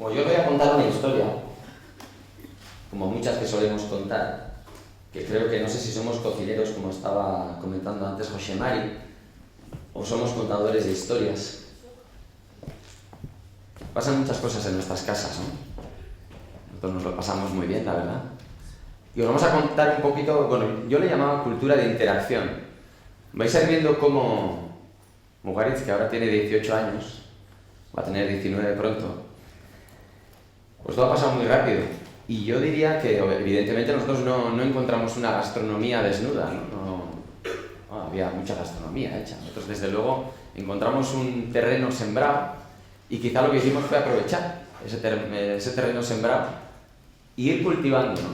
Bueno, yo os voy a contar una historia, como muchas que solemos contar, que creo que no sé si somos cocineros, como estaba comentando antes José Mari, o somos contadores de historias. Pasan muchas cosas en nuestras casas, ¿no? Nosotros nos lo pasamos muy bien, la verdad. Y os vamos a contar un poquito, bueno, yo le llamaba cultura de interacción. Vais a ir viendo cómo Mugaritz, que ahora tiene 18 años, va a tener 19 pronto, pues todo ha pasado muy rápido. Y yo diría que, evidentemente, nosotros no encontramos una gastronomía desnuda, ¿no? Había mucha gastronomía hecha. Nosotros, desde luego, encontramos un terreno sembrado y quizá lo que hicimos fue aprovechar ese terreno sembrado e ir cultivando, ¿no?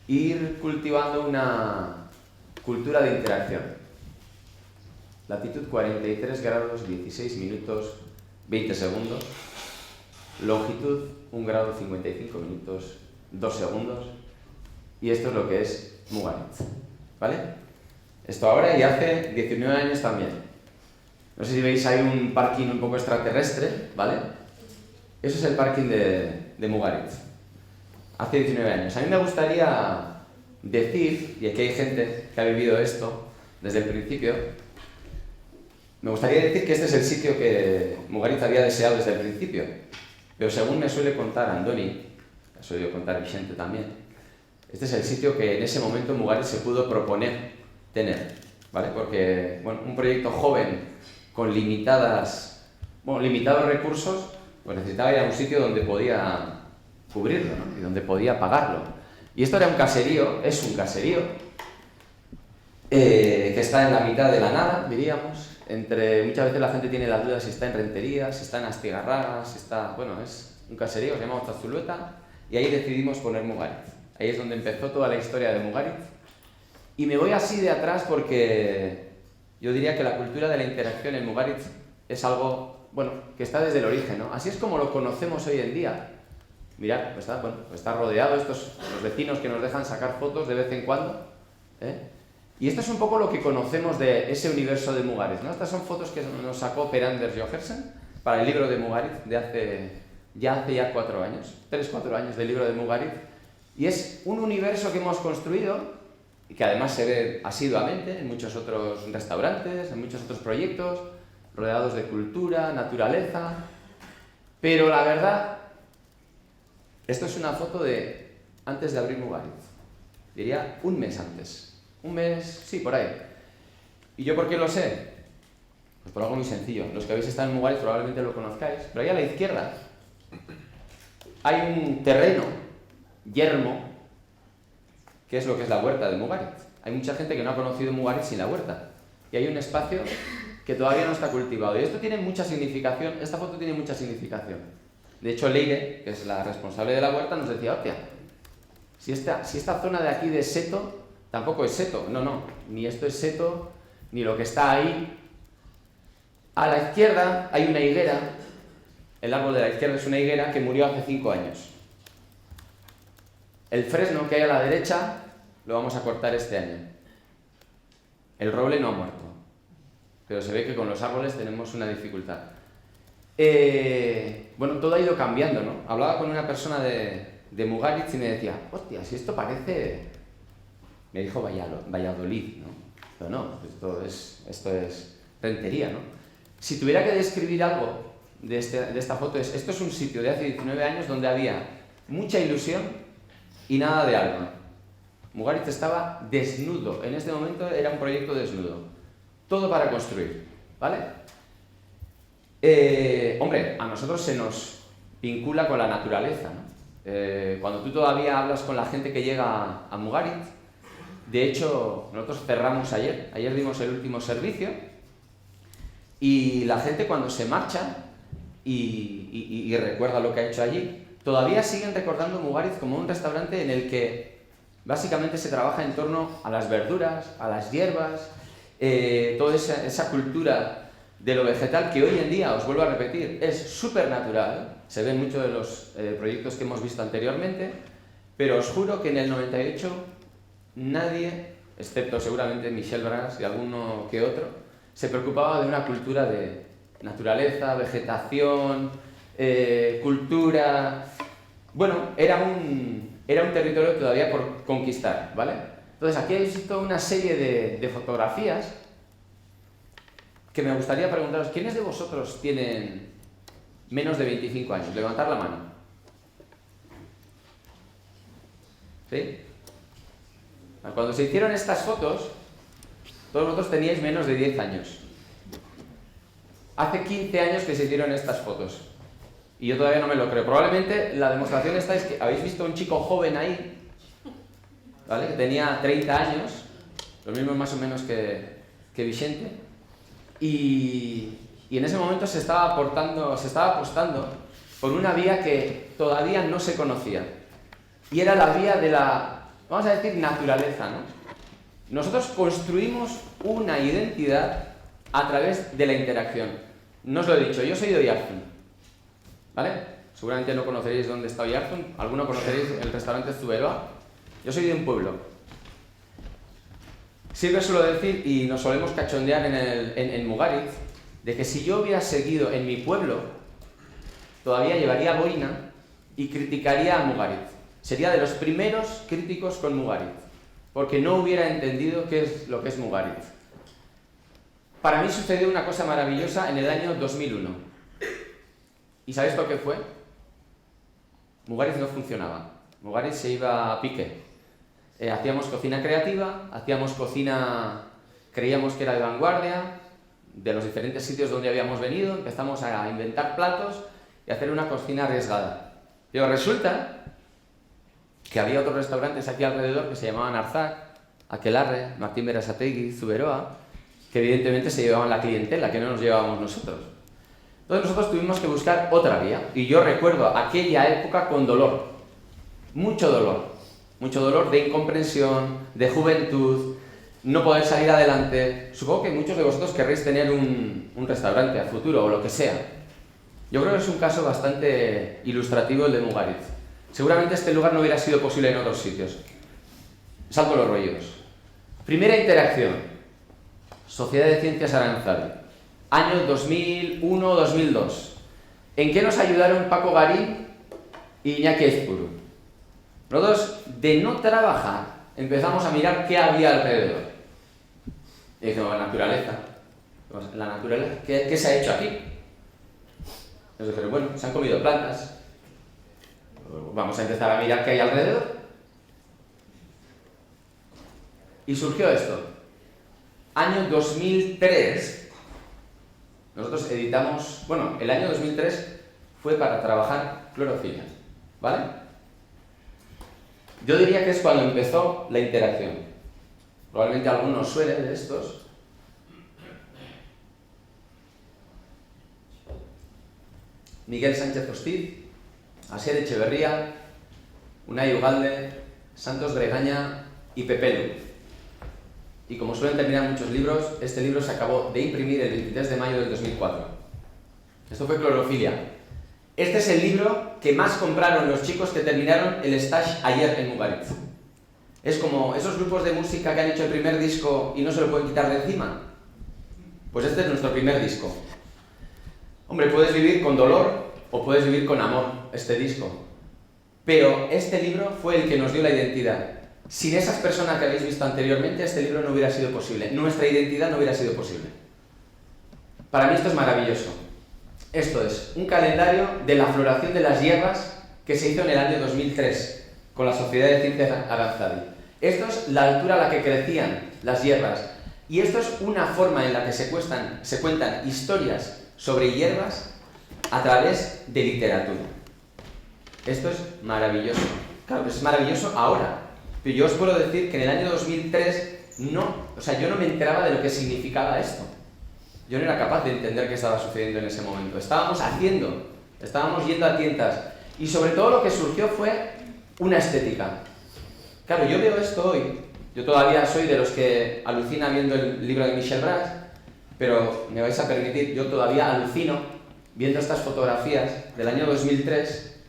Ir cultivando una cultura de interacción. Latitud 43 grados, 16 minutos, 20 segundos. Longitud 1 grado, 55 minutos, 2 segundos. Y esto es lo que es Mugaritz, ¿vale? Esto ahora y hace 19 años también. No sé si veis, hay un parking un poco extraterrestre, ¿vale? Eso es el parking de Mugaritz. Hace 19 años. A mí me gustaría decir, y aquí hay gente que ha vivido esto desde el principio, me gustaría decir que este es el sitio que Mugaritz había deseado desde el principio. Pero según me suele contar Andoni, me suele contar Vicente también, este es el sitio que en ese momento Mugaritz se pudo proponer tener, ¿vale? Porque, bueno, un proyecto joven con limitados recursos, pues necesitaba ir a un sitio donde podía cubrirlo, ¿no? Y donde podía pagarlo. Y esto era un caserío, es un caserío, que está en la mitad de la nada, diríamos. Muchas veces la gente tiene la duda si está en Rentería, si está en Astigarraga, si está... Bueno, es un caserío, se llama Zazulueta, y ahí decidimos poner Mugaritz. Ahí es donde empezó toda la historia de Mugaritz. Y me voy así de atrás porque yo diría que la cultura de la interacción en Mugaritz es algo, bueno, que está desde el origen, ¿no? Así es como lo conocemos hoy en día. Mirad, pues está rodeado, los vecinos que nos dejan sacar fotos de vez en cuando, ¿eh? Y esto es un poco lo que conocemos de ese universo de Mugaritz, ¿no? Estas son fotos que nos sacó Per Anders Jochersen para el libro de Mugaritz de hace 4 años, 3-4 años del libro de Mugaritz. Y es un universo que hemos construido y que además se ve asiduamente en muchos otros restaurantes, en muchos otros proyectos, rodeados de cultura, naturaleza. Pero la verdad, esto es una foto de antes de abrir Mugaritz. Diría un mes antes. Un mes, sí, por ahí. ¿Y yo por qué lo sé? Pues por algo muy sencillo. Los que habéis estado en Mugaritz probablemente lo conozcáis. Pero ahí a la izquierda hay un terreno yermo, que es lo que es la huerta de Mugaritz. Hay mucha gente que no ha conocido Mugaritz sin la huerta. Y hay un espacio que todavía no está cultivado. Y esto tiene mucha significación, esta foto tiene mucha significación. De hecho, Leire, que es la responsable de la huerta, nos decía, hostia, si esta zona de aquí de seto, tampoco es seto, no, ni esto es seto, ni lo que está ahí. A la izquierda hay una higuera, el árbol de la izquierda es una higuera que murió hace 5 años. El fresno que hay a la derecha lo vamos a cortar este año. El roble no ha muerto, pero se ve que con los árboles tenemos una dificultad. Bueno, todo ha ido cambiando, ¿no? Hablaba con una persona de Mugaritz y me decía, hostia, si esto parece... Me dijo Valladolid, ¿no? Pero no, esto es Rentería, ¿no? Si tuviera que describir algo de esta foto, esto es un sitio de hace 19 años donde había mucha ilusión y nada de alma. Mugaritz estaba desnudo, en este momento era un proyecto desnudo. Todo para construir, ¿vale? Hombre, a nosotros se nos vincula con la naturaleza, ¿no? Cuando tú todavía hablas con la gente que llega a Mugaritz, de hecho, nosotros cerramos ayer dimos el último servicio y la gente cuando se marcha y recuerda lo que ha hecho allí, todavía siguen recordando Mugaritz como un restaurante en el que básicamente se trabaja en torno a las verduras, a las hierbas, toda esa cultura de lo vegetal que hoy en día, os vuelvo a repetir, es súper natural, se ven muchos de los proyectos que hemos visto anteriormente, pero os juro que en el 98 nadie, excepto seguramente Michel Bras y alguno que otro, se preocupaba de una cultura de naturaleza, vegetación, cultura... Bueno, era un territorio todavía por conquistar, ¿vale? Entonces aquí habéis visto una serie de fotografías que me gustaría preguntaros, ¿quiénes de vosotros tienen menos de 25 años? Levantar la mano. ¿Sí? Cuando se hicieron estas fotos, todos vosotros teníais menos de 10 años. Hace 15 años que se hicieron estas fotos. Y yo todavía no me lo creo. Probablemente la demostración esta es que habéis visto a un chico joven ahí, ¿vale? Que tenía 30 años, los mismos más o menos que Vicente. Y en ese momento se estaba apostando por una vía que todavía no se conocía. Y era la vía de la, vamos a decir, naturaleza, ¿no? Nosotros construimos una identidad a través de la interacción. No os lo he dicho, yo soy de Oyarzun, ¿vale? Seguramente no conoceréis dónde está Oyarzun. ¿Alguno conoceréis el restaurante Zuberoa? Yo soy de un pueblo. Siempre suelo decir, y nos solemos cachondear en Mugaritz, de que si yo hubiera seguido en mi pueblo, todavía llevaría boina y criticaría a Mugaritz. Sería de los primeros críticos con Mugaritz, porque no hubiera entendido qué es lo que es Mugaritz. Para mí sucedió una cosa maravillosa en el año 2001. ¿Y sabéis lo que fue? Mugaritz no funcionaba. Mugaritz se iba a pique. Hacíamos cocina creativa, hacíamos cocina, creíamos que era de vanguardia, de los diferentes sitios donde habíamos venido, empezamos a inventar platos y a hacer una cocina arriesgada. Pero resulta que había otros restaurantes aquí alrededor que se llamaban Arzac, Aquelarre, Martín Berasategui, Zuberoa, que evidentemente se llevaban la clientela, que no nos llevábamos nosotros. Entonces nosotros tuvimos que buscar otra vía, y yo recuerdo aquella época con dolor, mucho dolor de incomprensión, de juventud, no poder salir adelante. Supongo que muchos de vosotros querréis tener un restaurante a futuro o lo que sea. Yo creo que es un caso bastante ilustrativo el de Mugaritz. Seguramente este lugar no hubiera sido posible en otros sitios. Salto los rollos. Primera interacción. Sociedad de Ciencias Aranzadi. Año 2001-2002. ¿En qué nos ayudaron Paco Garín y Iñaki Ezpuru? Nosotros, de no trabajar, empezamos a mirar qué había alrededor. Y dijimos, la naturaleza. La naturaleza, ¿qué se ha hecho aquí? Nos dijeron, bueno, se han comido plantas. Vamos a empezar a mirar qué hay alrededor. Y surgió esto. Año 2003. Nosotros editamos... Bueno, el año 2003 fue para trabajar clorofilia, ¿vale? Yo diría que es cuando empezó la interacción. Probablemente alguno suene de estos. Miguel Sánchez Hostiz, Asier Echeverría, Unai Ugalde, Santos Bregaña y Pepe Lu. Y como suelen terminar muchos libros, este libro se acabó de imprimir el 23 de mayo del 2004. Esto fue Clorofilia. Este es el libro que más compraron los chicos que terminaron el stage ayer en Mugaritz. Es como esos grupos de música que han hecho el primer disco y no se lo pueden quitar de encima. Pues este es nuestro primer disco. Hombre, puedes vivir con dolor o puedes vivir con amor este disco. Pero este libro fue el que nos dio la identidad. Sin esas personas que habéis visto anteriormente, este libro no hubiera sido posible. Nuestra identidad no hubiera sido posible. Para mí esto es maravilloso. Esto es un calendario de la floración de las hierbas que se hizo en el año 2003 con la Sociedad de Ciencias Aranzadi. Esto es la altura a la que crecían las hierbas. Y esto es una forma en la que se cuentan historias sobre hierbas a través de literatura. Esto es maravilloso. Claro que es maravilloso ahora. Pero yo os puedo decir que en el año 2003 yo no me enteraba de lo que significaba esto. Yo no era capaz de entender qué estaba sucediendo en ese momento. Estábamos yendo a tientas. Y sobre todo lo que surgió fue una estética. Claro, yo veo esto hoy. Yo todavía soy de los que alucina viendo el libro de Michel Bras, pero me vais a permitir, yo todavía alucino viendo estas fotografías del año 2003,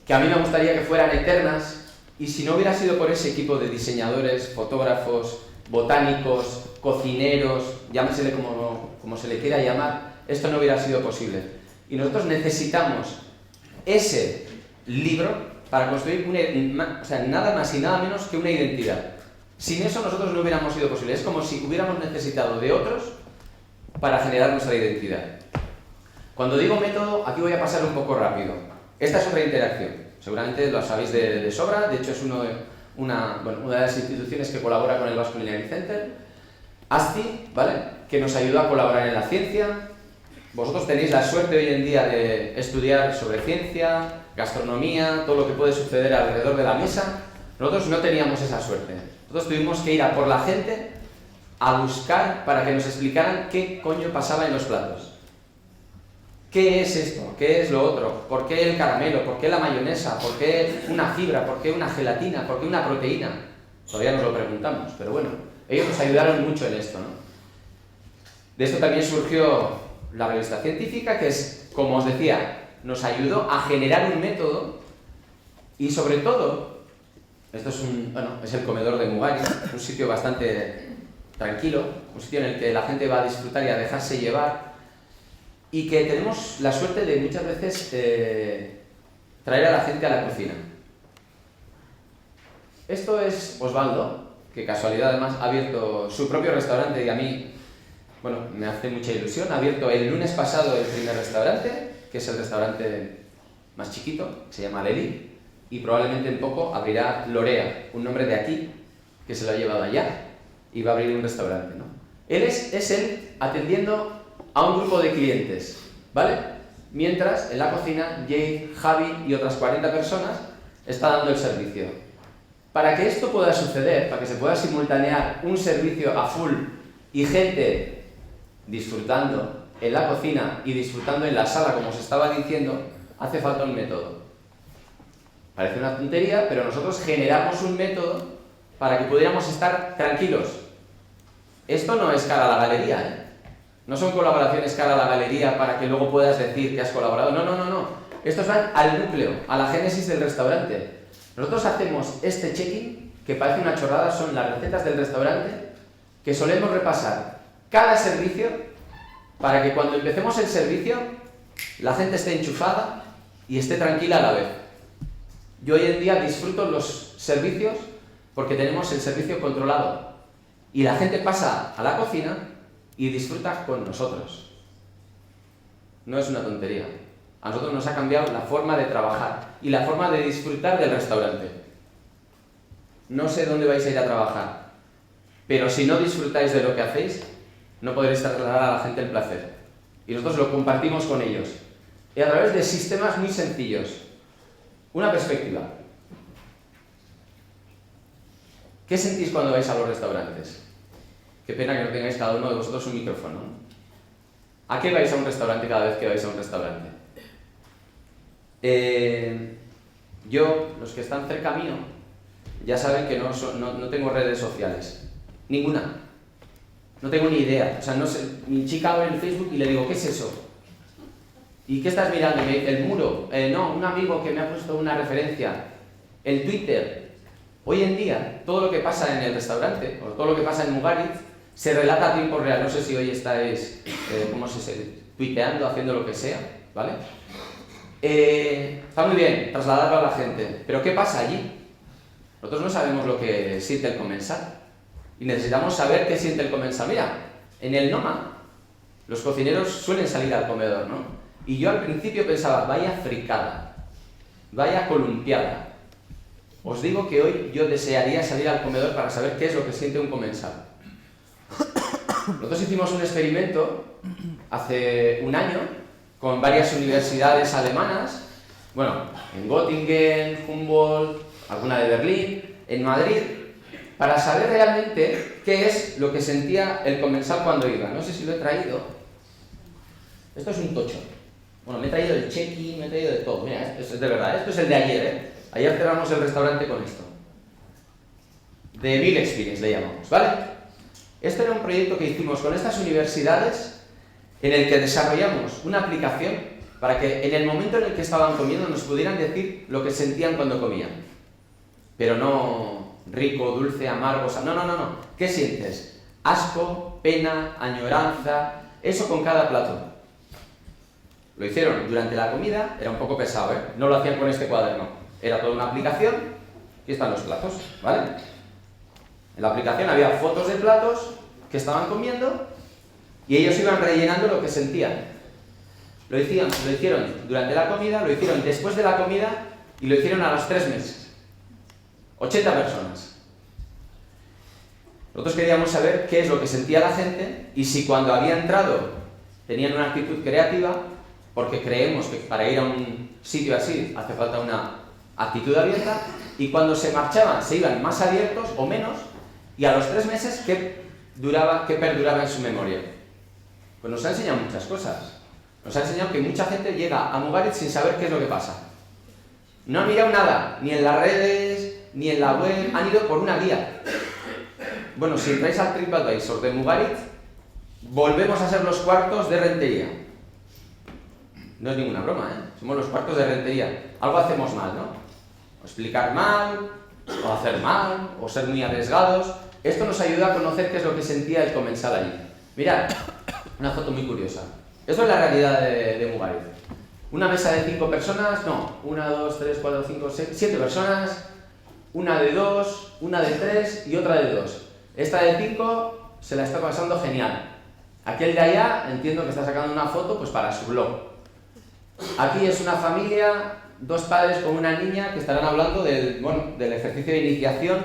que a mí me gustaría que fueran eternas. Y si no hubiera sido por ese equipo de diseñadores, fotógrafos, botánicos, cocineros, llámesele como se le quiera llamar, esto no hubiera sido posible. Y nosotros necesitamos ese libro para construir nada más y nada menos que una identidad. Sin eso nosotros no hubiéramos sido posibles. Es como si hubiéramos necesitado de otros para generar nuestra identidad. Cuando digo método, aquí voy a pasar un poco rápido. Esta es otra interacción. Seguramente lo sabéis de sobra. De hecho, es una de las instituciones que colabora con el Basque Culinary Center. ASTI, ¿vale? Que nos ayuda a colaborar en la ciencia. Vosotros tenéis la suerte hoy en día de estudiar sobre ciencia, gastronomía, todo lo que puede suceder alrededor de la mesa. Nosotros no teníamos esa suerte. Nosotros tuvimos que ir a por la gente a buscar para que nos explicaran qué coño pasaba en los platos. ¿Qué es esto? ¿Qué es lo otro? ¿Por qué el caramelo? ¿Por qué la mayonesa? ¿Por qué una fibra? ¿Por qué una gelatina? ¿Por qué una proteína? Todavía nos lo preguntamos, pero bueno, ellos nos ayudaron mucho en esto, ¿no? De esto también surgió la revista científica, que es, como os decía, nos ayudó a generar un método y sobre todo, esto es el comedor de Mugaritz, un sitio bastante tranquilo, un sitio en el que la gente va a disfrutar y a dejarse llevar y que tenemos la suerte de muchas veces traer a la gente a la cocina. Esto es Osvaldo, que casualidad además ha abierto su propio restaurante y a mí, bueno, me hace mucha ilusión. Ha abierto el lunes pasado el primer restaurante, que es el restaurante más chiquito, se llama Leli, y probablemente en poco abrirá Lorea, un nombre de aquí, que se lo ha llevado allá, y va a abrir un restaurante, ¿no? Él es él atendiendo a un grupo de clientes, ¿vale? Mientras en la cocina Jade, Javi y otras 40 personas están dando el servicio. Para que esto pueda suceder, para que se pueda simultanear un servicio a full y gente disfrutando en la cocina y disfrutando en la sala, como os estaba diciendo, hace falta un método. Parece una tontería, pero nosotros generamos un método para que pudiéramos estar tranquilos. Esto no es cara a la galería, ¿eh? No son colaboraciones cara a la galería para que luego puedas decir que has colaborado. No. Estos van al núcleo, a la génesis del restaurante. Nosotros hacemos este check-in, que parece una chorrada, son las recetas del restaurante, que solemos repasar cada servicio para que cuando empecemos el servicio la gente esté enchufada y esté tranquila a la vez. Yo hoy en día disfruto los servicios porque tenemos el servicio controlado y la gente pasa a la cocina y disfruta con nosotros. No es una tontería. A nosotros nos ha cambiado la forma de trabajar y la forma de disfrutar del restaurante. No sé dónde vais a ir a trabajar, pero si no disfrutáis de lo que hacéis, no podréis trasladar a la gente el placer. Y nosotros lo compartimos con ellos. Y a través de sistemas muy sencillos. Una perspectiva. ¿Qué sentís cuando vais a los restaurantes? Qué pena que no tengáis cada uno de vosotros un micrófono. ¿A qué vais a un restaurante cada vez que vais a un restaurante? Yo, los que están cerca mío, ya saben que no tengo redes sociales. Ninguna. No tengo ni idea. O sea, no sé, mi chica abre el Facebook y le digo, ¿qué es eso? ¿Y qué estás mirando? Me dice, el muro. No, un amigo que me ha puesto una referencia. El Twitter. Hoy en día, todo lo que pasa en el restaurante, o todo lo que pasa en Mugaritz, se relata a tiempo real. No sé si hoy estáis, tuiteando, haciendo lo que sea, ¿vale? Está muy bien trasladarlo a la gente, pero ¿qué pasa allí? Nosotros no sabemos lo que siente el comensal y necesitamos saber qué siente el comensal. Mira, en el Noma los cocineros suelen salir al comedor, ¿no? Y yo al principio pensaba, vaya fricada, vaya columpiada. Os digo que hoy yo desearía salir al comedor para saber qué es lo que siente un comensal. Nosotros hicimos un experimento hace un año con varias universidades alemanas, bueno, en Göttingen, Humboldt, alguna de Berlín, en Madrid, para saber realmente qué es lo que sentía el comensal cuando iba. No sé si lo he traído. Esto es un tocho. Bueno, me he traído el check-in, me he traído de todo. Mira, esto es de verdad, esto es el de ayer, ¿eh? Ayer cerramos el restaurante con esto. De Meal Experience le llamamos, ¿vale? Este era un proyecto que hicimos con estas universidades en el que desarrollamos una aplicación para que en el momento en el que estaban comiendo nos pudieran decir lo que sentían cuando comían. Pero no rico, dulce, amargo, no. ¿Qué sientes? Asco, pena, añoranza, eso con cada plato. Lo hicieron durante la comida, era un poco pesado, ¿eh? No lo hacían con este cuaderno. Era toda una aplicación, aquí están los platos, ¿vale? En la aplicación había fotos de platos que estaban comiendo y ellos iban rellenando lo que sentían. Lo hicieron durante la comida, lo hicieron después de la comida y lo hicieron a los 3 meses. 80 personas. Nosotros queríamos saber qué es lo que sentía la gente y si cuando había entrado tenían una actitud creativa, porque creemos que para ir a un sitio así hace falta una actitud abierta, y cuando se marchaban se iban más abiertos o menos, y a los 3 meses qué perduraba en su memoria. Pues nos ha enseñado muchas cosas. Nos ha enseñado que mucha gente llega a Mugaritz sin saber qué es lo que pasa. No han mirado nada, ni en las redes, ni en la web, han ido por una guía. Bueno, si entráis al TripAdvisor de Mugaritz, volvemos a ser los cuartos de Rentería. No es ninguna broma, ¿eh? Somos los cuartos de Rentería. Algo hacemos mal, ¿no? O explicar mal, o hacer mal, o ser muy arriesgados. Esto nos ayuda a conocer qué es lo que sentía el comensal allí. Mirad, una foto muy curiosa. Esto es la realidad de Mugaritz. Una mesa de 5 personas, no, 1, 2, 3, 4, 5, 6, 7 personas, una de 2, una de 3 y otra de 2. Esta de 5 se la está pasando genial. Aquel de allá entiendo que está sacando una foto pues para su blog. Aquí es una familia, 2 padres con una niña que estarán hablando del ejercicio de iniciación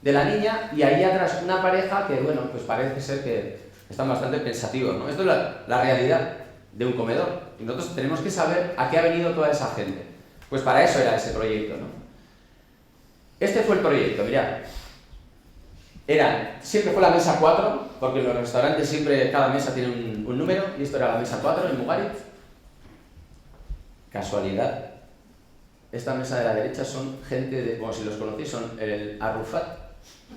de la niña, y ahí atrás una pareja que, bueno, pues parece ser que están bastante pensativos, ¿no? Esto es la realidad de un comedor, y nosotros tenemos que saber a qué ha venido toda esa gente. Pues para eso era ese proyecto, ¿no? Este fue el proyecto, mirad. Siempre fue la mesa 4, porque en los restaurantes siempre cada mesa tiene un número, y esto era la mesa 4 en Mugaritz. Casualidad. Esta mesa de la derecha son gente bueno, si los conocéis, son el Arrufat,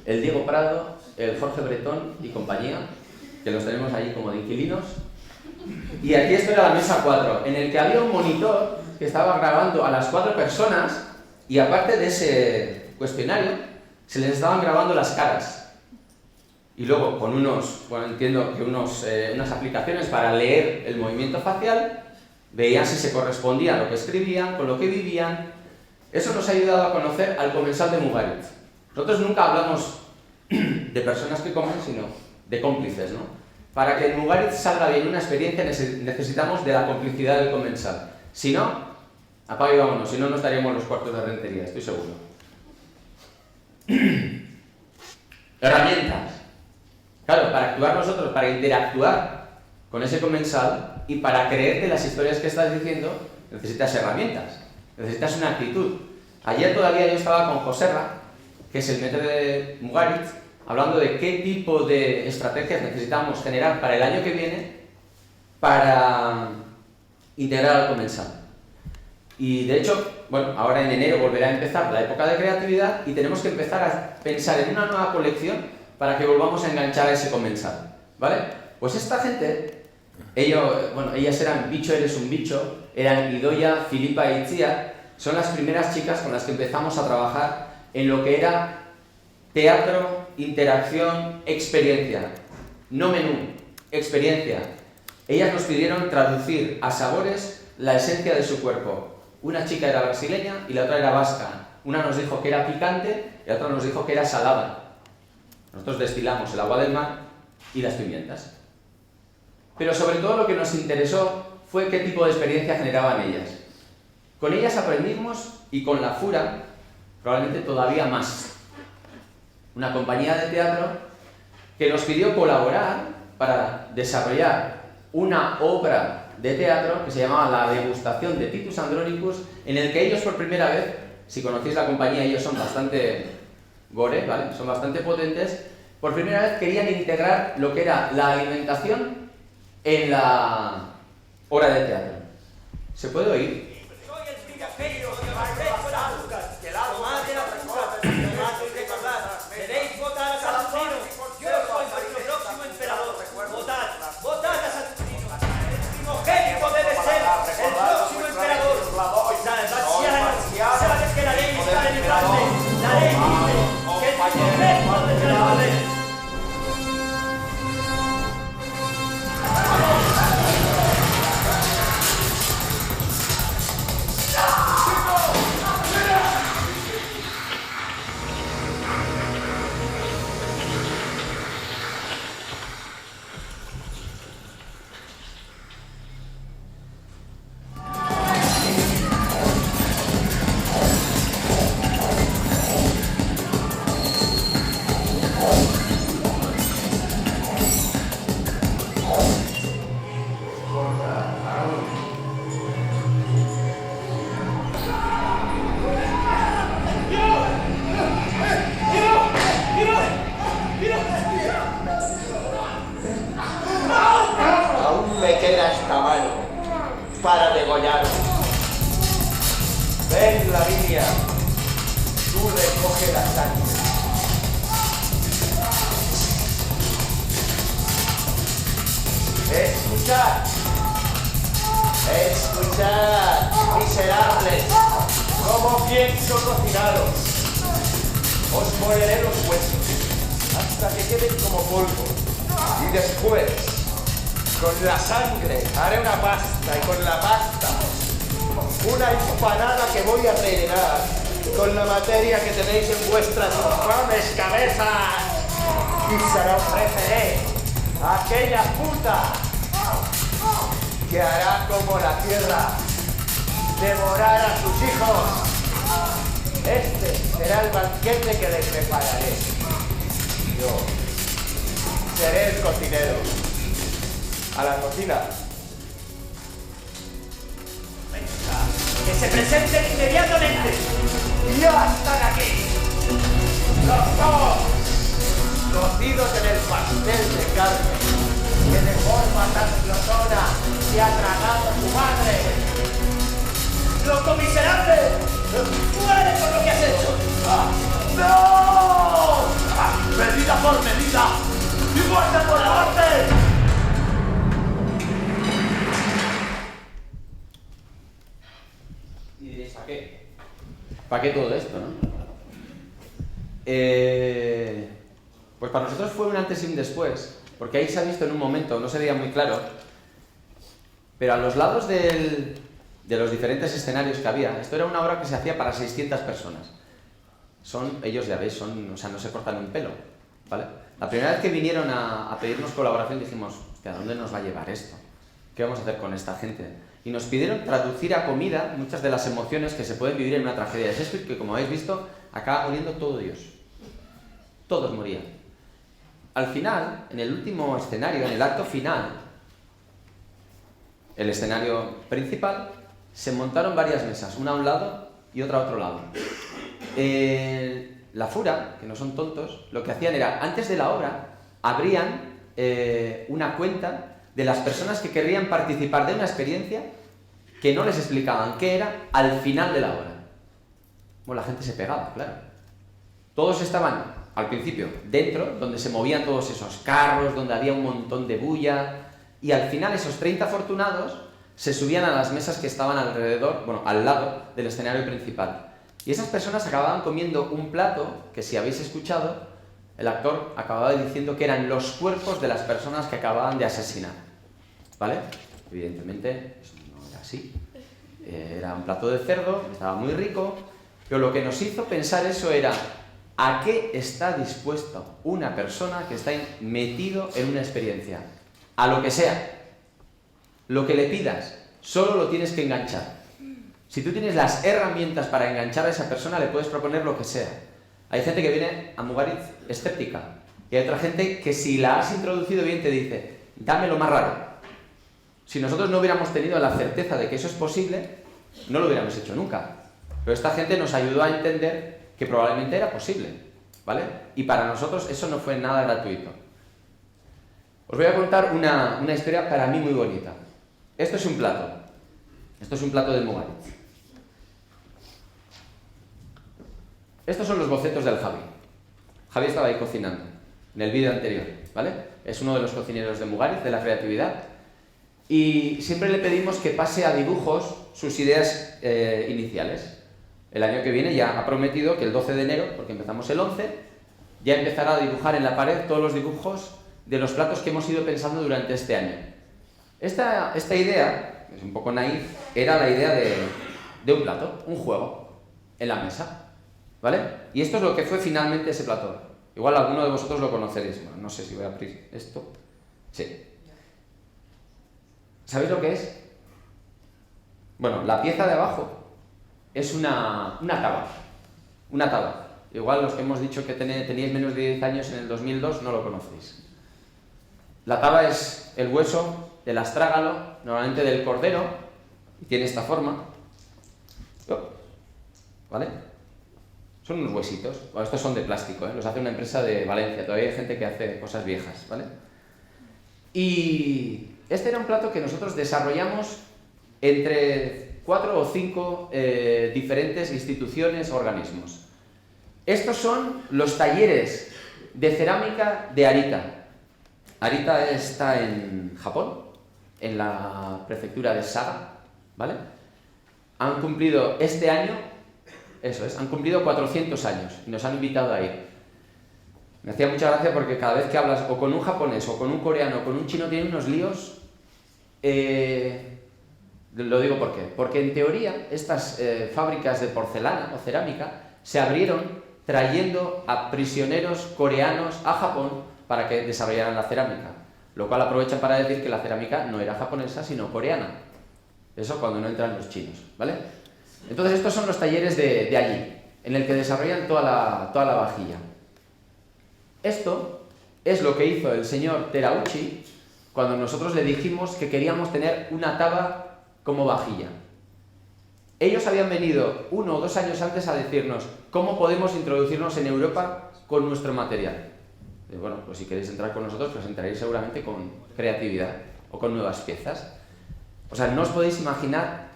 el Diego Prado, el Jorge Bretón y compañía, que los tenemos allí como de inquilinos. Y aquí esto era la mesa 4, en el que había un monitor que estaba grabando a las 4 personas, y aparte de ese cuestionario, se les estaban grabando las caras. Y luego con entiendo que unas aplicaciones para leer el movimiento facial, veían si se correspondía a lo que escribían, con lo que vivían. Eso nos ha ayudado a conocer al comensal de Mugaritz. Nosotros nunca hablamos de personas que comen, sino de cómplices, ¿no? Para que en Mugaritz salga bien una experiencia necesitamos de la complicidad del comensal. Si no, apaga y vámonos, si no, no estaríamos en los cuartos de Rentería, estoy seguro. Herramientas. Claro, para actuar nosotros, para interactuar con ese comensal y para creerte las historias que estás diciendo, necesitas herramientas, necesitas una actitud. Ayer todavía yo estaba con Joserra, que es el maître de Mugaritz, hablando de qué tipo de estrategias necesitamos generar para el año que viene para integrar al comensal. Y de hecho, bueno, ahora en enero volverá a empezar la época de creatividad y tenemos que empezar a pensar en una nueva colección para que volvamos a enganchar a ese comensal, ¿vale? Pues esta gente, ellas eran Bicho Eres un Bicho, eran Idoia, Filipa y Itziar, son las primeras chicas con las que empezamos a trabajar en lo que era teatro, interacción, experiencia. No menú, experiencia. Ellas nos pidieron traducir a sabores la esencia de su cuerpo. Una chica era brasileña y la otra era vasca. Una nos dijo que era picante y la otra nos dijo que era salada. Nosotros destilamos el agua del mar y las pimientas. Pero sobre todo lo que nos interesó fue qué tipo de experiencia generaban ellas. Con ellas aprendimos, y con la Fura probablemente todavía más. Una compañía de teatro que nos pidió colaborar para desarrollar una obra de teatro que se llamaba La degustación de Titus Andronicus, en el que ellos por primera vez, si conocéis la compañía, ellos son bastante gore, ¿vale? Son bastante potentes, por primera vez querían integrar lo que era la alimentación en la obra de teatro. ¿Se puede oír? Aún me queda esta mano para degollaros. Ven, Lavinia, tú recoge la sangre. Escuchad, escuchad, miserables, cómo pienso cocinaros. Os moleré los huesos hasta que queden como polvo. Y después, con la sangre, haré una pasta y con la pasta, una empanada que voy a rellenar con la materia que tenéis en vuestras infames cabezas. Y se la ofreceré a aquella puta que hará como la tierra, devorar a sus hijos. Este será el banquete que le prepararé. Yo seré el cocinero. A la cocina. Venga, que se presenten inmediatamente. Y ya están aquí. Los dos, cocidos en el pastel de carne, que de forma tan glotona se ha tragado su madre. ¡Loco miserable! ¡Muere por lo que has hecho! ¡No! ¡Medida por medida! ¡Y muerte por muerte! Y diréis, ¿para qué? ¿Para qué todo esto, no? Pues para nosotros fue un antes y un después, porque ahí se ha visto en un momento, no se veía muy claro, pero a los lados de los diferentes escenarios que había, esto era una obra que se hacía para 600 personas. Ellos ya veis, o sea, no se cortan un pelo, ¿vale? La primera vez que vinieron a pedirnos colaboración dijimos, hostia, ¿a dónde nos va a llevar esto? ¿Qué vamos a hacer con esta gente? Y nos pidieron traducir a comida muchas de las emociones que se pueden vivir en una tragedia de Shakespeare, que como habéis visto, acaba muriendo todo Dios. Todos morían. Al final, en el último escenario, en el acto final, el escenario principal, se montaron varias mesas, una a un lado y otra a otro lado. La Fura, que no son tontos, lo que hacían era, antes de la obra, abrían una cuenta de las personas que querrían participar de una experiencia que no les explicaban qué era al final de la obra. Bueno, la gente se pegaba, claro. Todos estaban, al principio, dentro, donde se movían todos esos carros, donde había un montón de bulla, y al final esos 30 afortunados se subían a las mesas que estaban alrededor, bueno, al lado del escenario principal. Y esas personas acababan comiendo un plato que, si habéis escuchado, el actor acababa diciendo que eran los cuerpos de las personas que acababan de asesinar. ¿Vale? Evidentemente, eso no era así. Era un plato de cerdo, estaba muy rico, pero lo que nos hizo pensar eso era ¿a qué está dispuesto una persona que está metido en una experiencia? A lo que sea. Lo que le pidas, solo lo tienes que enganchar. Si tú tienes las herramientas para enganchar a esa persona, le puedes proponer lo que sea. Hay gente que viene a Mugaritz escéptica, y hay otra gente que, si la has introducido bien, te dice, dame lo más raro. Si nosotros no hubiéramos tenido la certeza de que eso es posible, no lo hubiéramos hecho nunca. Pero esta gente nos ayudó a entender que probablemente era posible, ¿vale? Y para nosotros eso no fue nada gratuito. Os voy a contar una historia para mí muy bonita. Esto es un plato. Esto es un plato de Mugaritz. Estos son los bocetos del Javi. Javi estaba ahí cocinando, en el vídeo anterior, ¿vale? Es uno de los cocineros de Mugaritz, de la creatividad. Y siempre le pedimos que pase a dibujos sus ideas iniciales. El año que viene ya ha prometido que el 12 de enero, porque empezamos el 11, ya empezará a dibujar en la pared todos los dibujos de los platos que hemos ido pensando durante este año. Esta idea, que es un poco naif, era la idea de un plato, un juego, en la mesa, ¿vale? Y esto es lo que fue finalmente ese plato. Igual alguno de vosotros lo conoceréis. Bueno, no sé si voy a abrir esto. Sí. ¿Sabéis lo que es? Bueno, la pieza de abajo es una taba. Una taba. Igual los que hemos dicho que teníais menos de 10 años en el 2002 no lo conocéis. La taba es el hueso del astrágalo, normalmente del cordero, y tiene esta forma. ¿Vale? Son unos huesitos. Bueno, estos son de plástico, ¿eh? Los hace una empresa de Valencia. Todavía hay gente que hace cosas viejas, ¿vale? Y este era un plato que nosotros desarrollamos entre 4 o 5 diferentes instituciones, organismos. Estos son los talleres de cerámica de Arita. Arita está en Japón, en la prefectura de Saga, ¿vale? Han cumplido este año, eso es, han cumplido 400 años y nos han invitado a ir. Me hacía mucha gracia porque cada vez que hablas o con un japonés o con un coreano o con un chino tienen unos líos. Lo digo ¿por qué? Porque en teoría estas fábricas de porcelana o cerámica se abrieron trayendo a prisioneros coreanos a Japón para que desarrollaran la cerámica, lo cual aprovechan para decir que la cerámica no era japonesa sino coreana. Eso cuando no entran los chinos, ¿vale? Entonces estos son los talleres de allí, en el que desarrollan toda la vajilla. Esto es lo que hizo el señor Terauchi cuando nosotros le dijimos que queríamos tener una taba como vajilla. Ellos habían venido 1 o 2 años antes a decirnos cómo podemos introducirnos en Europa con nuestro material. Y bueno, pues si queréis entrar con nosotros, pues entraréis seguramente con creatividad o con nuevas piezas. O sea, no os podéis imaginar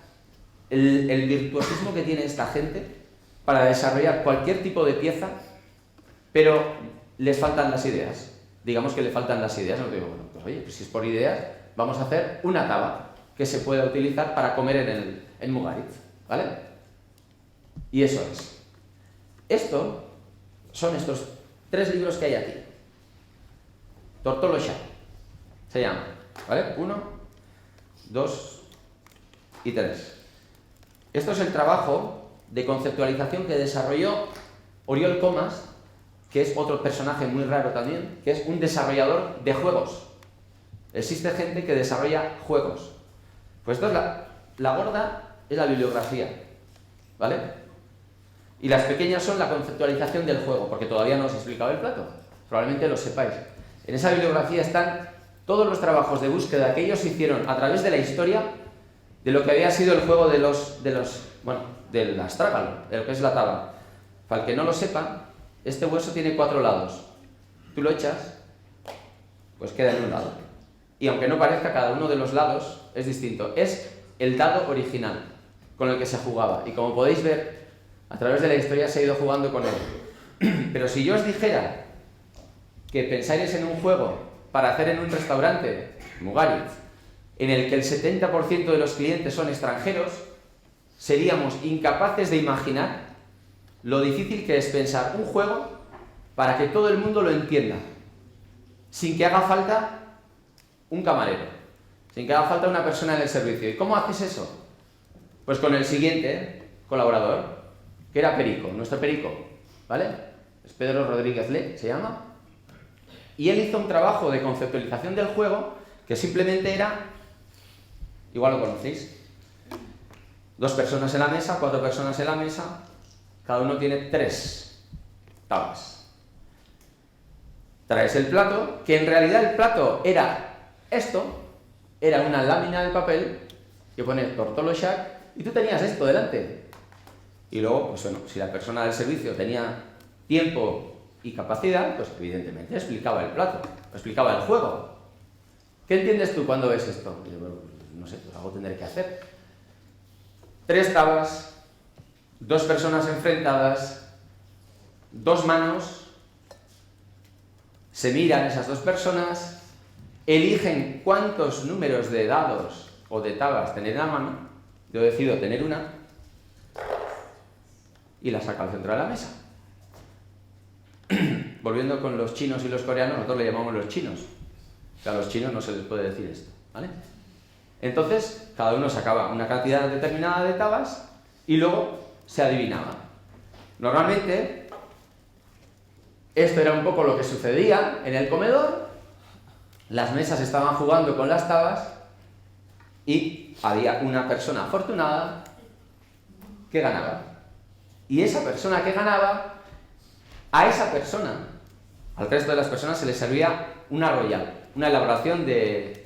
el virtuosismo que tiene esta gente para desarrollar cualquier tipo de pieza, pero les faltan las ideas. Digamos que le faltan las ideas. No digo, bueno, pues oye, pues si es por ideas, vamos a hacer una taba que se pueda utilizar para comer en Mugaritz, ¿vale? Y eso es. Esto son estos 3 libros que hay aquí. Tortolo Sha se llama, ¿vale? 1, 2 y 3. Esto es el trabajo de conceptualización que desarrolló Oriol Comas, que es otro personaje muy raro también, que es un desarrollador de juegos. Existe gente que desarrolla juegos. Pues esto es la gorda es la bibliografía, ¿vale? Y las pequeñas son la conceptualización del juego, porque todavía no os he explicado el plato, probablemente lo sepáis. En esa bibliografía están todos los trabajos de búsqueda que ellos hicieron a través de la historia de lo que había sido el juego del astrágalo, de lo que es la taba. Para el que no lo sepa, este hueso tiene 4 lados. Tú lo echas, pues queda en un lado. Y aunque no parezca, cada uno de los lados es distinto. Es el dado original con el que se jugaba. Y como podéis ver, a través de la historia se ha ido jugando con él. Pero si yo os dijera que pensáis en un juego para hacer en un restaurante, Mugaritz, en el que el 70% de los clientes son extranjeros, seríamos incapaces de imaginar lo difícil que es pensar un juego para que todo el mundo lo entienda, sin que haga falta un camarero, sin que haga falta una persona en el servicio. ¿Y cómo haces eso? Pues con el siguiente colaborador, que era Perico, nuestro Perico, ¿vale? Es Pedro Rodríguez Le, se llama. Y él hizo un trabajo de conceptualización del juego que simplemente era, igual lo conocéis, 2 personas en la mesa, 4 personas en la mesa, cada uno tiene 3 tablas. Traes el plato, que en realidad el plato era esto, era una lámina de papel que pone Tortolo Sha, y tú tenías esto delante. Y luego, pues bueno, si la persona del servicio tenía tiempo y capacidad, pues evidentemente explicaba el plato, explicaba el juego. ¿Qué entiendes tú cuando ves esto? Y yo, bueno, no sé, pues algo tendré que hacer. 3 tabas, 2 personas enfrentadas, 2 manos, se miran esas 2 personas, eligen cuántos números de dados o de tabas tener en la mano. Yo decido tener una y la saco al centro de la mesa. Volviendo con los chinos y los coreanos, nosotros le llamamos los chinos. O sea, a los chinos no se les puede decir esto, ¿vale? Entonces, cada uno sacaba una cantidad determinada de tabas y luego se adivinaba. Normalmente, esto era un poco lo que sucedía en el comedor. Las mesas estaban jugando con las tabas y había una persona afortunada que ganaba. Y esa persona que ganaba, a esa persona, al resto de las personas se les servía una royal. una elaboración de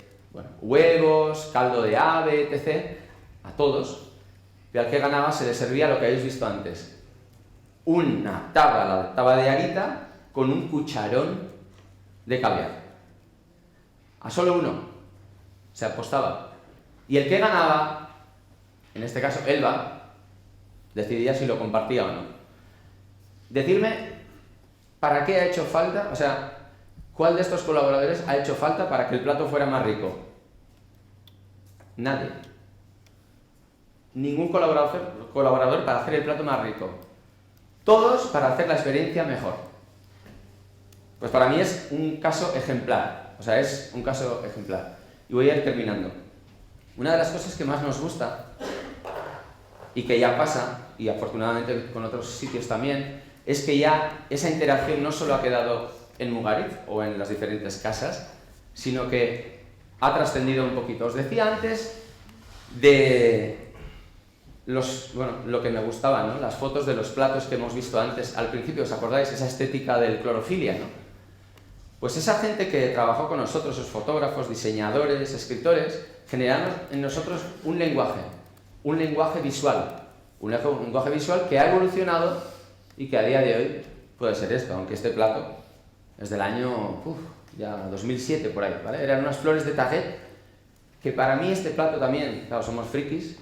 huevos, caldo de ave, etc. a todos, y al que ganaba se le servía lo que habéis visto antes. Una taba, la taba de Arita, con un cucharón de caviar. A solo uno se apostaba. Y el que ganaba, en este caso Elba, decidía si lo compartía o no. Decidme para qué ha hecho falta, o sea, cuál de estos colaboradores ha hecho falta para que el plato fuera más rico. Nadie. Ningún colaborador para hacer el plato más rico. Todos para hacer la experiencia mejor. Pues para mí es un caso ejemplar. O sea, es un caso ejemplar. Y voy a ir terminando. Una de las cosas que más nos gusta, y que ya pasa, y afortunadamente con otros sitios también, es que ya esa interacción no solo ha quedado en Mugaritz o en las diferentes casas, sino que ha trascendido un poquito. Os decía antes de lo que me gustaba, ¿no? Las fotos de los platos que hemos visto antes. Al principio, ¿os acordáis? Esa estética del clorofilia, ¿no? Pues esa gente que trabajó con nosotros, esos fotógrafos, diseñadores, escritores, generaron en nosotros un lenguaje visual. Un lenguaje visual que ha evolucionado y que a día de hoy puede ser esto, aunque este plato es del año ya 2007 por ahí, ¿vale? Eran unas flores de Taguet, que para mí este plato también, claro, somos frikis,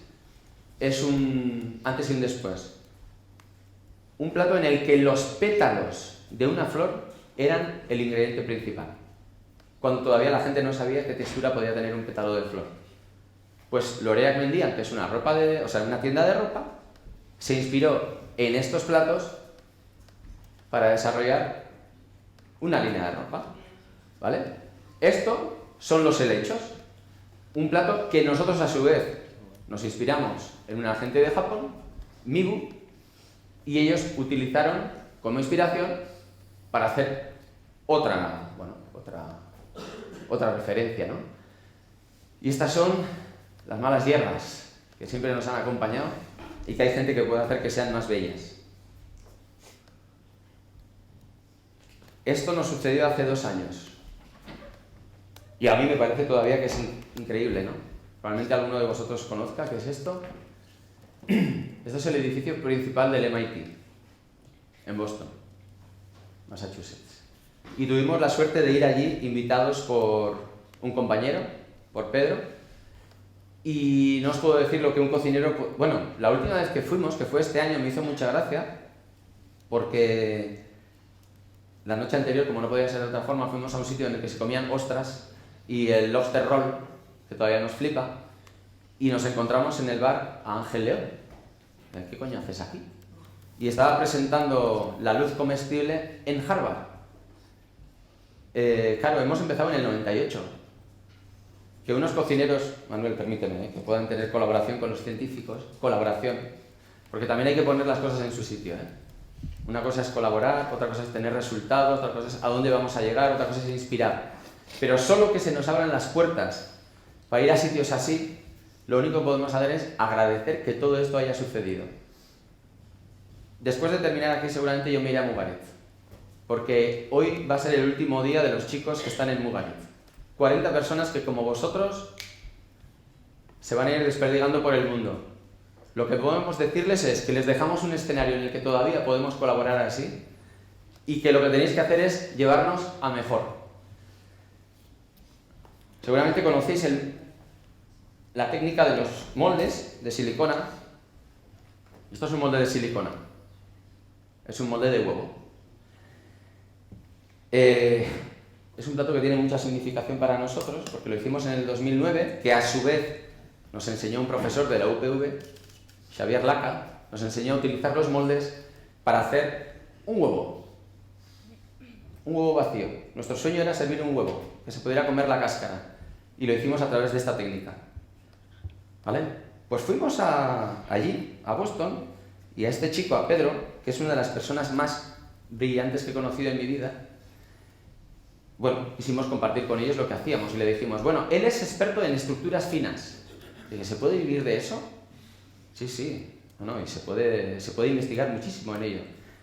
es un antes y un después. Un plato en el que los pétalos de una flor eran el ingrediente principal, cuando todavía la gente no sabía qué textura podía tener un pétalo de flor. Pues L'Oréal Mendian, que es una tienda de ropa, se inspiró en estos platos para desarrollar una línea de ropa, ¿vale? Estos son los helechos, un plato que nosotros a su vez nos inspiramos en una gente de Japón, Mibu, y ellos utilizaron como inspiración para hacer otra referencia, ¿no? Y estas son las malas hierbas que siempre nos han acompañado y que hay gente que puede hacer que sean más bellas. Esto nos sucedió hace 2 años. Y a mí me parece todavía que es increíble, ¿no? Probablemente alguno de vosotros conozca qué es esto. Esto es el edificio principal del MIT, en Boston, Massachusetts. Y tuvimos la suerte de ir allí invitados por un compañero, por Pedro, y no os puedo decir lo que un cocinero... Bueno, la última vez que fuimos, que fue este año, me hizo mucha gracia, porque la noche anterior, como no podía ser de otra forma, fuimos a un sitio en el que se comían ostras y el lobster roll, que todavía nos flipa, y nos encontramos en el bar a Ángel León. ¿Qué coño haces aquí? Y estaba presentando la luz comestible en Harvard. Claro, hemos empezado en el 98. Que unos cocineros, Manuel, permíteme, que puedan tener colaboración con los científicos, colaboración, porque también hay que poner las cosas en su sitio, ¿eh? Una cosa es colaborar, otra cosa es tener resultados, otra cosa es a dónde vamos a llegar, otra cosa es inspirar. Pero solo que se nos abran las puertas para ir a sitios así, lo único que podemos hacer es agradecer que todo esto haya sucedido. Después de terminar aquí seguramente yo me iré a Mugaritz, porque hoy va a ser el último día de los chicos que están en Mugaritz. 40 personas que, como vosotros, se van a ir desperdigando por el mundo. Lo que podemos decirles es que les dejamos un escenario en el que todavía podemos colaborar así y que lo que tenéis que hacer es llevarnos a mejor. Seguramente conocéis la técnica de los moldes de silicona. Esto es un molde de silicona. Es un molde de huevo. Es un plato que tiene mucha significación para nosotros porque lo hicimos en el 2009, que a su vez nos enseñó un profesor de la UPV, Xavier Laca, nos enseñó a utilizar los moldes para hacer un huevo vacío. Nuestro sueño era servir un huevo, que se pudiera comer la cáscara, y lo hicimos a través de esta técnica. ¿Vale? Pues fuimos allí, a Boston, y a este chico, a Pedro, que es una de las personas más brillantes que he conocido en mi vida, bueno, quisimos compartir con ellos lo que hacíamos y le dijimos, bueno, él es experto en estructuras finas. Dije, ¿se puede vivir de eso? Sí. Y se puede investigar muchísimo en ello.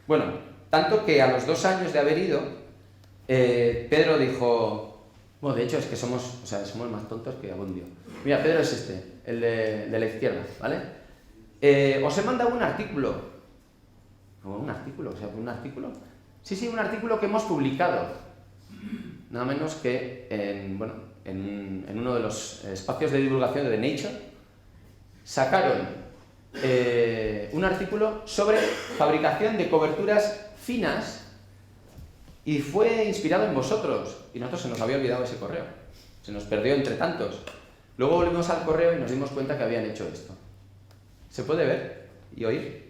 Bueno, tanto que a los 2 años de haber ido, Pedro dijo, Bueno, de hecho es que somos más tontos que abundio. Mira, Pedro es este, el de la izquierda, ¿vale? Os he mandado un artículo. ¿Cómo un artículo? O sea, ¿un artículo? Sí, un artículo que hemos publicado. Nada menos que en uno de los espacios de divulgación de The Nature. Sacaron un artículo sobre fabricación de coberturas finas y fue inspirado en vosotros. Y nosotros se nos había olvidado ese correo. Se nos perdió entre tantos. Luego volvimos al correo y nos dimos cuenta que habían hecho esto. ¿Se puede ver y oír?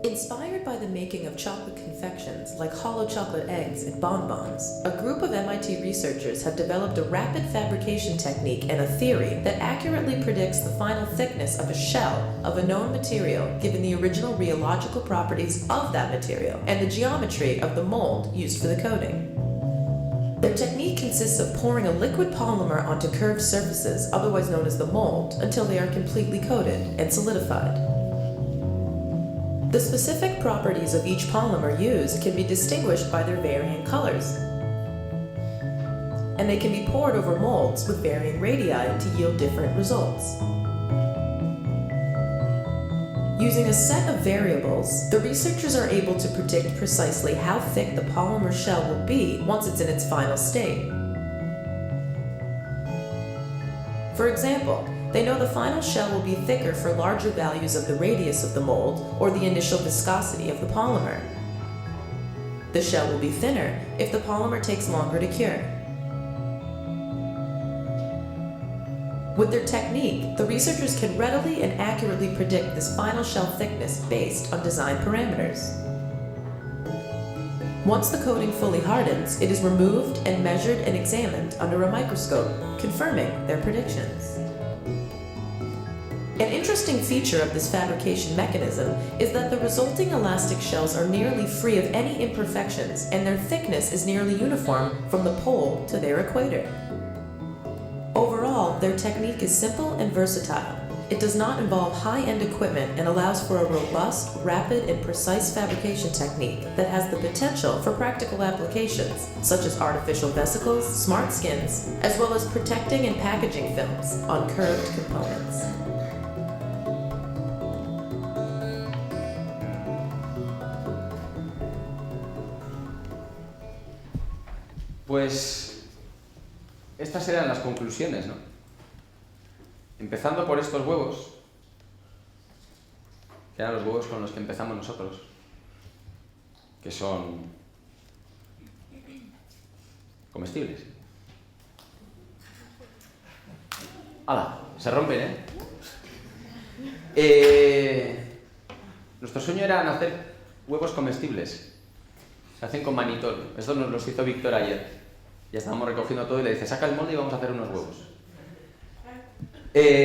Inspired by the making of chocolate confections like hollow chocolate eggs and bonbons, a group of MIT researchers have developed a rapid fabrication technique and a theory that accurately predicts the final thickness of a shell of a known material given the original rheological properties of that material and the geometry of the mold used for the coating. Their technique consists of pouring a liquid polymer onto curved surfaces, otherwise known as the mold, until they are completely coated and solidified. The specific properties of each polymer used can be distinguished by their varying colors, and they can be poured over molds with varying radii to yield different results. Using a set of variables, the researchers are able to predict precisely how thick the polymer shell will be once it's in its final state. For example, they know the final shell will be thicker for larger values of the radius of the mold or the initial viscosity of the polymer. The shell will be thinner if the polymer takes longer to cure. With their technique, the researchers can readily and accurately predict this final shell thickness based on design parameters. Once the coating fully hardens, it is removed and measured and examined under a microscope, confirming their predictions. An interesting feature of this fabrication mechanism is that the resulting elastic shells are nearly free of any imperfections, and their thickness is nearly uniform from the pole to their equator. Overall, their technique is simple and versatile. It does not involve high-end equipment and allows for a robust, rapid, and precise fabrication technique that has the potential for practical applications, such as artificial vesicles, smart skins, as well as protecting and packaging films on curved components. Pues estas eran las conclusiones, ¿no? Empezando por estos huevos, que eran los huevos con los que empezamos nosotros, que son comestibles. ¡Hala! Se rompen, Nuestro sueño era hacer huevos comestibles. Se hacen con manitol. Esto nos los hizo Víctor ayer. Ya estábamos recogiendo todo y le dice, saca el molde y vamos a hacer unos huevos.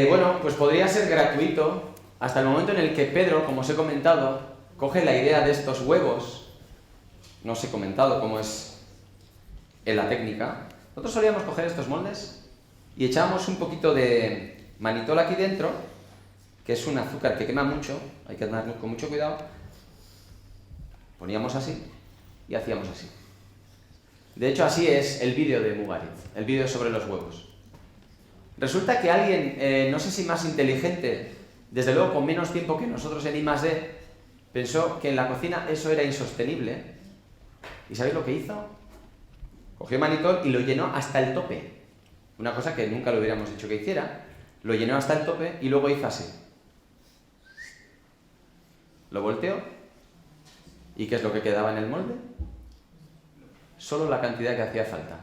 Bueno, pues podría ser gratuito hasta el momento en el que Pedro, como os he comentado, coge la idea de estos huevos. No os he comentado cómo es en la técnica. Nosotros solíamos coger estos moldes y echábamos un poquito de manitol aquí dentro, que es un azúcar que quema mucho, hay que andar con mucho cuidado. Poníamos así y hacíamos así. De hecho, así es el vídeo de Mugarit, el vídeo sobre los huevos. Resulta que alguien, no sé si más inteligente, desde luego con menos tiempo que nosotros en I+D, pensó que en la cocina eso era insostenible. ¿Y sabéis lo que hizo? Cogió manitol y lo llenó hasta el tope. Una cosa que nunca lo hubiéramos dicho que hiciera. Lo llenó hasta el tope y luego hizo así. Lo volteó. ¿Y qué es lo que quedaba en el molde? Solo la cantidad que hacía falta.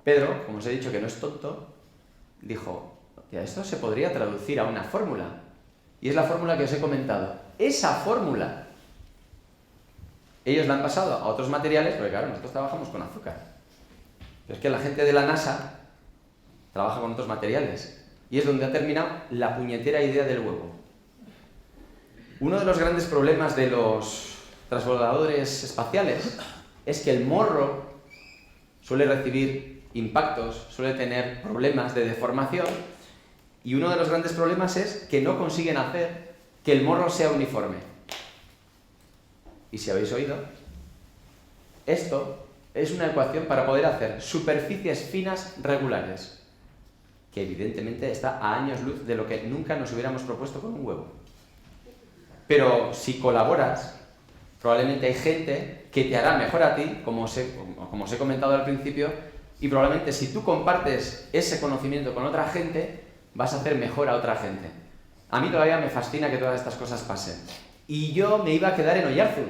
Pedro, como os he dicho que no es tonto, dijo, esto se podría traducir a una fórmula. Y es la fórmula que os he comentado. Esa fórmula. Ellos la han pasado a otros materiales, porque claro, nosotros trabajamos con azúcar. Pero es que la gente de la NASA trabaja con otros materiales. Y es donde ha terminado la puñetera idea del huevo. Uno de los grandes problemas de los transbordadores espaciales es que el morro suele recibir impactos, suele tener problemas de deformación, y uno de los grandes problemas es que no consiguen hacer que el morro sea uniforme. Y si habéis oído, esto es una ecuación para poder hacer superficies finas regulares, que evidentemente está a años luz de lo que nunca nos hubiéramos propuesto con un huevo. Pero si colaboras, probablemente hay gente que te hará mejor a ti, como os he comentado al principio, y probablemente si tú compartes ese conocimiento con otra gente, vas a hacer mejor a otra gente. A mí todavía me fascina que todas estas cosas pasen. Y yo me iba a quedar en Oyarzun.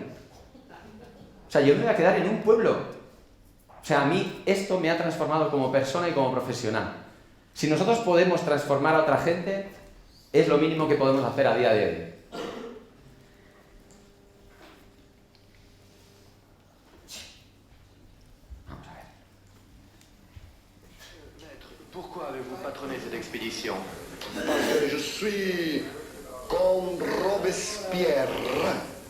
O sea, yo me iba a quedar en un pueblo. O sea, a mí esto me ha transformado como persona y como profesional. Si nosotros podemos transformar a otra gente, es lo mínimo que podemos hacer a día de hoy. Vamos a ver. Maître, pourquoi avez-vous patronné cette expédition? Parce que je suis comme Robespierre.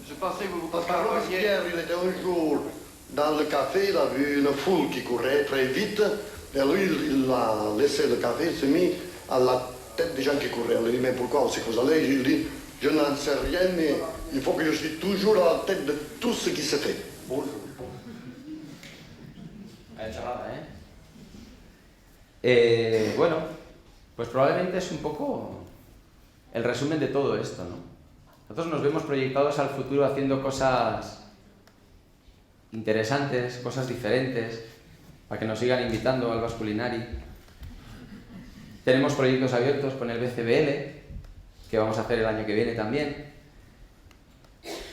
Je pensais que vous vous Parce que prépariez... Robespierre, il était un jour dans le café, il a vu une foule qui courait très vite, et lui, il a laissé le café, il s'est mis à la tête des gens qui couraient. On lui dit, mais pourquoi on sait que vous allez? Il dit, je n'en sais rien, mais il faut que je suis toujours à la tête de tout ce qui se fait. Bueno, pues probablemente es un poco el resumen de todo esto, ¿no? Nosotros nos vemos proyectados al futuro haciendo cosas interesantes, cosas diferentes, para que nos sigan invitando al Basculinari. Tenemos proyectos abiertos con el BCBL, que vamos a hacer el año que viene también.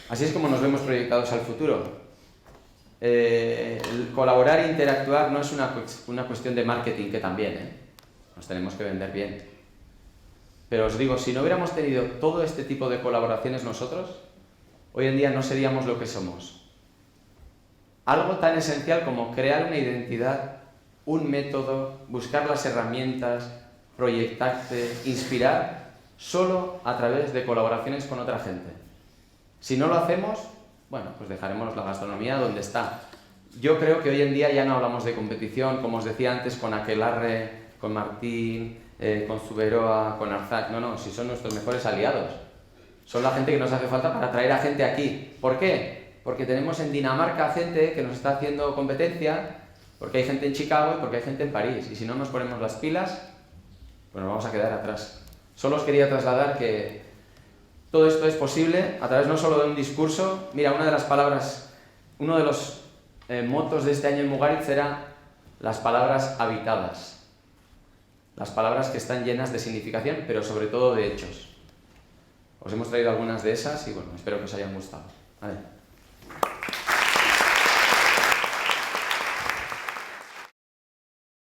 Así es como nos vemos proyectados al futuro. El colaborar e interactuar no es una cuestión de marketing, que también, nos tenemos que vender bien. Pero os digo, si no hubiéramos tenido todo este tipo de colaboraciones nosotros, hoy en día no seríamos lo que somos. Algo tan esencial como crear una identidad, un método, buscar las herramientas, proyectarte, inspirar, solo a través de colaboraciones con otra gente. Si no lo hacemos, bueno, pues dejaremos la gastronomía donde está. Yo creo que hoy en día ya no hablamos de competición, como os decía antes, con Aquelarre, con Martín, con Zuberoa, con Arzac. No, si son nuestros mejores aliados. Son la gente que nos hace falta para traer a gente aquí. ¿Por qué? Porque tenemos en Dinamarca gente que nos está haciendo competencia, porque hay gente en Chicago y porque hay gente en París. Y si no nos ponemos las pilas, pues nos vamos a quedar atrás. Solo os quería trasladar que todo esto es posible a través no solo de un discurso. Mira, una de las palabras, uno de los motos de este año en Mugaritz era las palabras habitadas. Las palabras que están llenas de significación, pero sobre todo de hechos. Os hemos traído algunas de esas y bueno, espero que os hayan gustado. Vale.